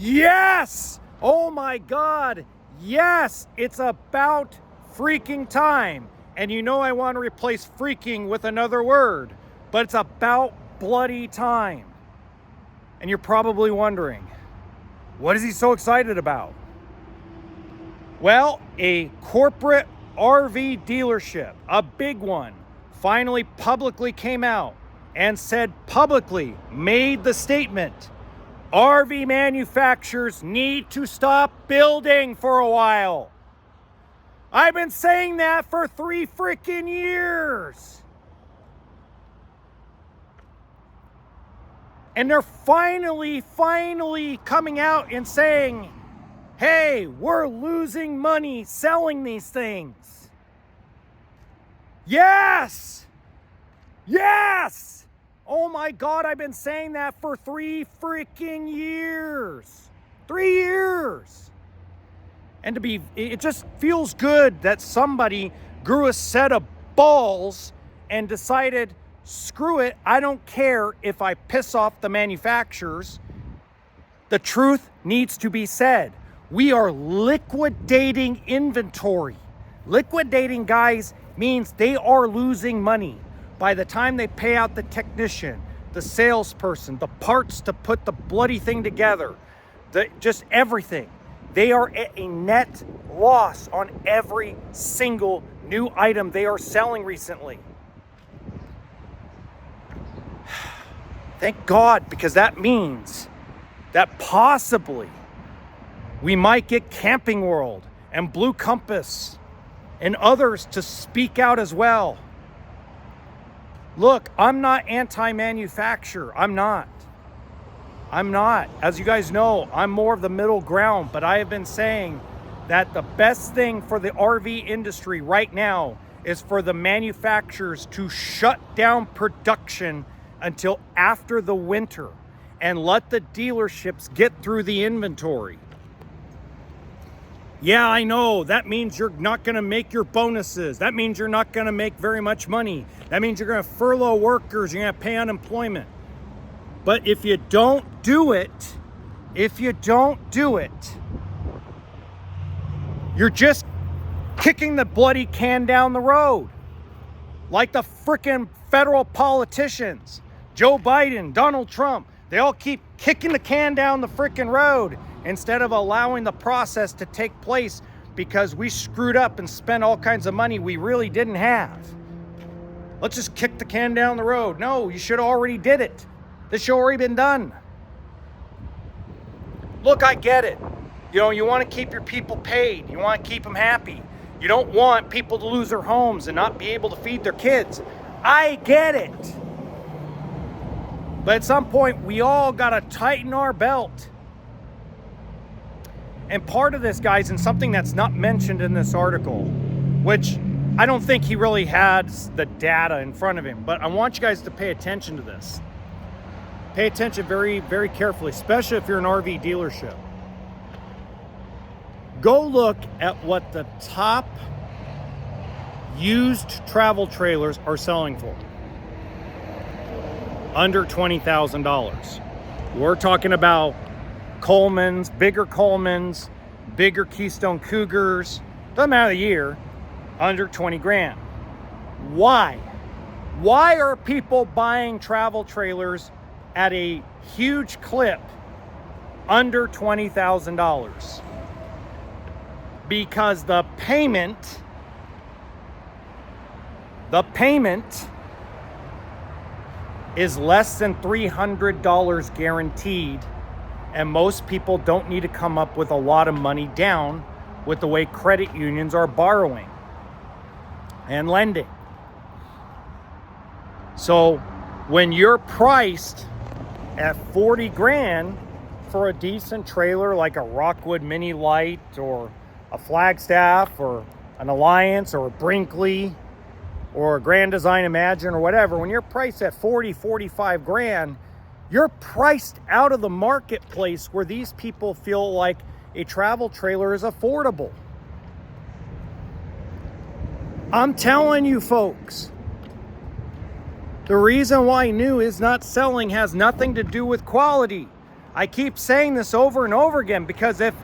Yes! Oh my God. Yes, it's about freaking time. And you know I want to replace freaking with another word, but it's about bloody time. And you're probably wondering, what is he so excited about? Well, a corporate RV dealership, a big one, finally publicly came out and said publicly, made the statement, RV manufacturers need to stop building for a while. I've been saying that for 3 freaking years. And they're finally coming out and saying, hey, we're losing money selling these things. Yes! Yes! Oh my God, I've been saying that for 3 freaking years. 3 years. And it just feels good that somebody grew a set of balls and decided, screw it, I don't care if I piss off the manufacturers. The truth needs to be said. We are liquidating inventory. Liquidating, guys, means they are losing money. By the time they pay out the technician, the salesperson, the parts to put the bloody thing together, just everything, they are at a net loss on every single new item they are selling recently. Thank God, because that means that possibly we might get Camping World and Blue Compass and others to speak out as well. Look, I'm not anti-manufacturer. I'm not. As you guys know, I'm more of the middle ground, but I have been saying that the best thing for the RV industry right now is for the manufacturers to shut down production until after the winter and let the dealerships get through the inventory. Yeah, I know. That means you're not going to make your bonuses. That means you're not going to make very much money. That means you're going to furlough workers. You're going to pay unemployment. But if you don't do it, you're just kicking the bloody can down the road. Like the frickin' federal politicians, Joe Biden, Donald Trump, they all keep kicking the can down the frickin' road instead of allowing the process to take place because we screwed up and spent all kinds of money we really didn't have. Let's just kick the can down the road. No, you should have already did it. This should already been done. Look, I get it. You know, you want to keep your people paid. You want to keep them happy. You don't want people to lose their homes and not be able to feed their kids. I get it. But at some point, we all got to tighten our belt. And part of this, guys, and something that's not mentioned in this article, which I don't think he really has the data in front of him, but I want you guys to pay attention to this. Pay attention very, very carefully, especially if you're an RV dealership. Go look at what the top used travel trailers are selling for. Under $20,000. We're talking about Coleman's, bigger Keystone Cougars, doesn't matter the year, under 20 grand. Why? Why are people buying travel trailers at a huge clip under $20,000? Because the payment is less than $300 guaranteed, and most people don't need to come up with a lot of money down with the way credit unions are borrowing and lending. So when you're priced at 40 grand for a decent trailer like a Rockwood Mini Light or a Flagstaff or an Alliance or a Brinkley or a Grand Design Imagine or whatever, when you're priced at 40, 45 grand, you're priced out of the marketplace where these people feel like a travel trailer is affordable. I'm telling you folks, the reason why new is not selling has nothing to do with quality. I keep saying this over and over again because if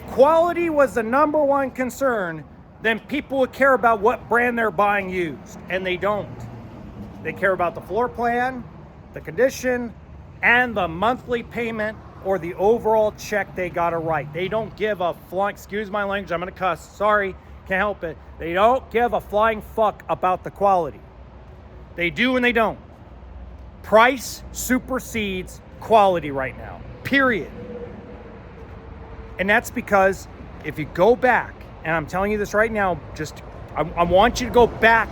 quality was the number one concern, then people would care about what brand they're buying used, and they don't. They care about the floor plan, the condition, and the monthly payment or the overall check they got to write. They don't give a flying, excuse my language, I'm going to cuss, sorry, can't help it. They don't give a flying fuck about the quality. They do and they don't. Price supersedes quality right now, period. And that's because if you go back, and I'm telling you this right now, I want you to go back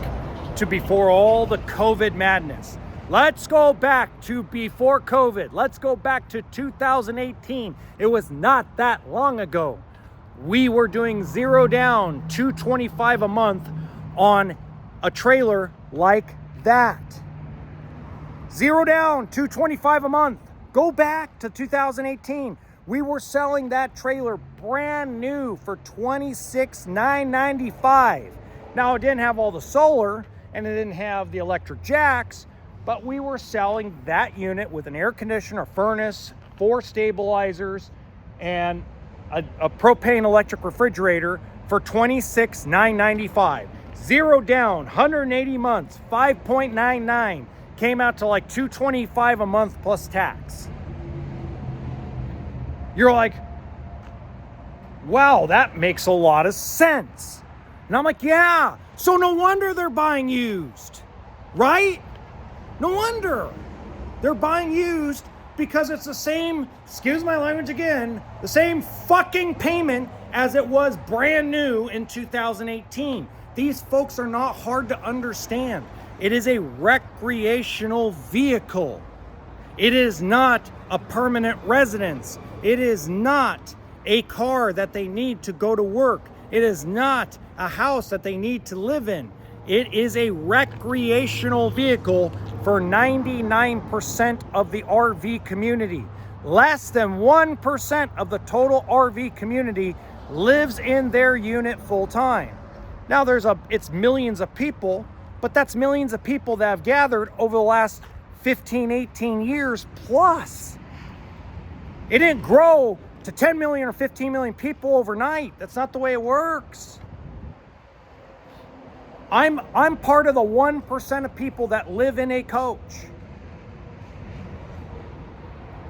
to before all the COVID madness. Let's go back to before COVID. Let's go back to 2018. It was not that long ago. We were doing zero down, $225 a month on a trailer like that. Zero down, $225 a month. Go back to 2018. We were selling that trailer brand new for $26,995. Now, it didn't have all the solar and it didn't have the electric jacks, but we were selling that unit with an air conditioner, furnace, 4 stabilizers, and a propane electric refrigerator for $26,995. Zero down, 180 months, 5.99. Came out to like $225 a month plus tax. You're like, wow, that makes a lot of sense. And I'm like, yeah, so no wonder they're buying used, right? No wonder they're buying used because it's the same, excuse my language again, the same fucking payment as it was brand new in 2018. These folks are not hard to understand. It is a recreational vehicle. It is not a permanent residence. It is not a car that they need to go to work. It is not a house that they need to live in. It is a recreational vehicle for 99% of the RV community. Less than 1% of the total RV community lives in their unit full time. Now it's millions of people, but that's millions of people that have gathered over the last 15, 18 years plus. It didn't grow to 10 million or 15 million people overnight. That's not the way it works. I'm part of the 1% of people that live in a coach.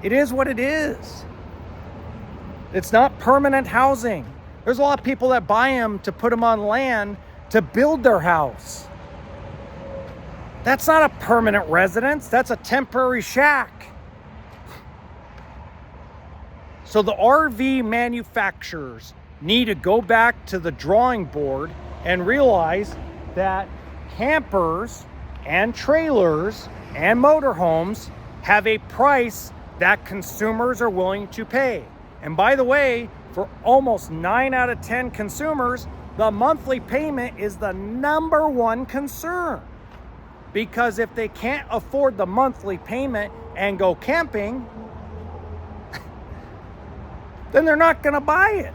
It is what it is. It's not permanent housing. There's a lot of people that buy them to put them on land to build their house. That's not a permanent residence. That's a temporary shack. So the RV manufacturers need to go back to the drawing board and realize that campers and trailers and motorhomes have a price that consumers are willing to pay. And by the way, for almost 9 out of 10 consumers, the monthly payment is the number one concern. Because if they can't afford the monthly payment and go camping, then they're not going to buy it.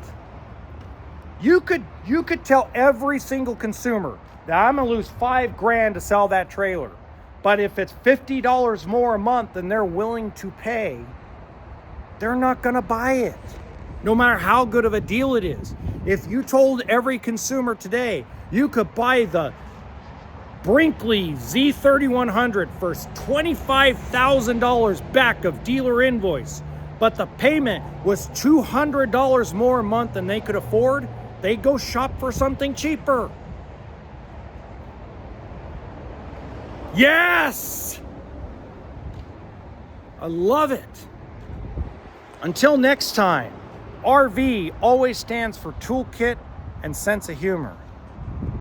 You could tell every single consumer that I'm going to lose $5,000 to sell that trailer. But if it's $50 more a month than they're willing to pay, they're not going to buy it. No matter how good of a deal it is. If you told every consumer today you could buy the Brinkley Z3100 for $25,000 back of dealer invoice, but the payment was $200 more a month than they could afford, they'd go shop for something cheaper. Yes! I love it. Until next time, RV always stands for toolkit and sense of humor.